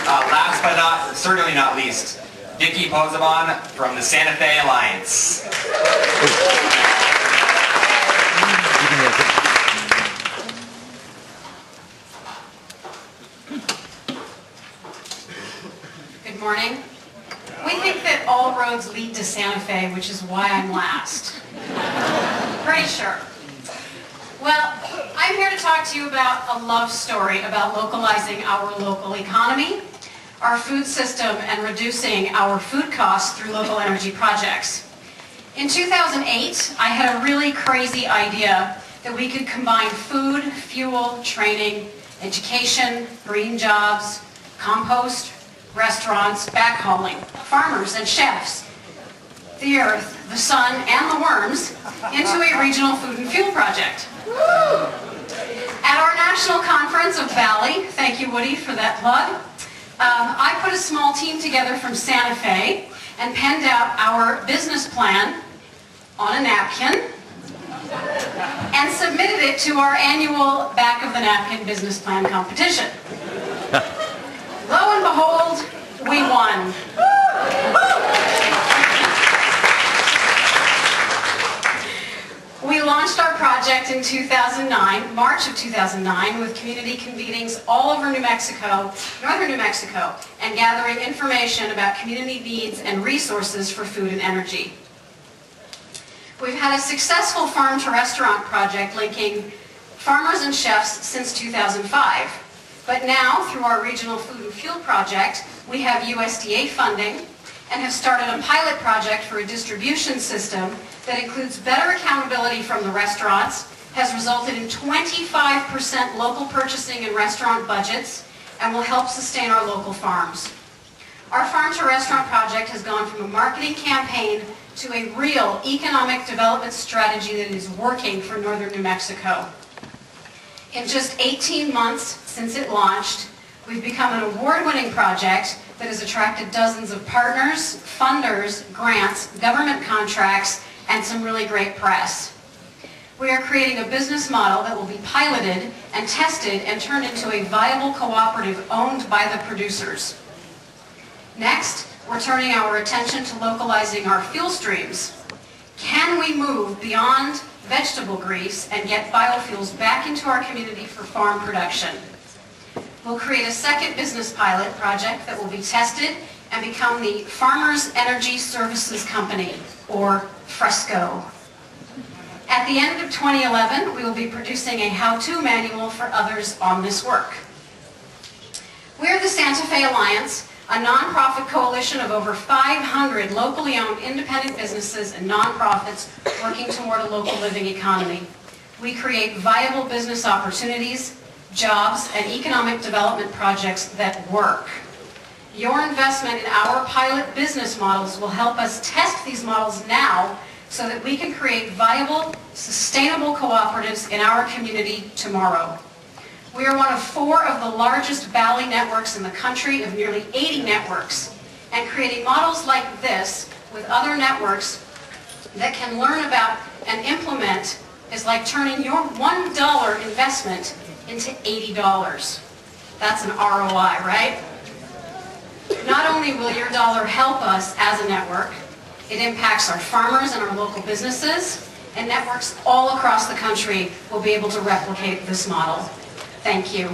last but certainly not least, Vicki Pozzebon from the Santa Fe Alliance. Good morning. We think that all roads lead to Santa Fe, which is why I'm last. Pretty sure. Well, I'm here to talk to you about a love story about localizing our local economy, our food system, and reducing our food costs through local energy projects. In 2008, I had a really crazy idea that we could combine food, fuel, training, education, green jobs, compost, restaurants, backhauling, farmers and chefs, the earth, the sun, and the worms into a regional food and fuel project. At our national conference of Valley, thank you Woody for that plug, I put a small team together from Santa Fe and penned out our business plan on a napkin and submitted it to our annual back of the napkin business plan competition. Lo and behold, we won. We launched our project in 2009, March of 2009, with community convenings all over New Mexico, northern New Mexico, and gathering information about community needs and resources for food and energy. We've had a successful farm-to-restaurant project linking farmers and chefs since 2005. But now, through our regional food and fuel project, we have USDA funding and have started a pilot project for a distribution system that includes better accountability from the restaurants, has resulted in 25% local purchasing and restaurant budgets, and will help sustain our local farms. Our farm-to-restaurant project has gone from a marketing campaign to a real economic development strategy that is working for northern New Mexico. In just 18 months since it launched, we've become an award-winning project that has attracted dozens of partners, funders, grants, government contracts, and some really great press. We are creating a business model that will be piloted and tested and turned into a viable cooperative owned by the producers. Next, we're turning our attention to localizing our fuel streams. Can we move beyond vegetable grease and get biofuels back into our community for farm production? We'll create a second business pilot project that will be tested and become the Farmers Energy Services Company, or FRESCO. At the end of 2011, we will be producing a how-to manual for others on this work. We're the Santa Fe Alliance, a nonprofit coalition of over 500 locally owned independent businesses and nonprofits working toward a local living economy. We create viable business opportunities, jobs, and economic development projects that work. Your investment in our pilot business models will help us test these models now so that we can create viable, sustainable cooperatives in our community tomorrow. We are one of 4 of the largest Valley networks in the country, of nearly 80 networks, and creating models like this with other networks that can learn about and implement is like turning your $1 investment into $80. That's an ROI, right? Not only will your dollar help us as a network, it impacts our farmers and our local businesses, and networks all across the country will be able to replicate this model. Thank you.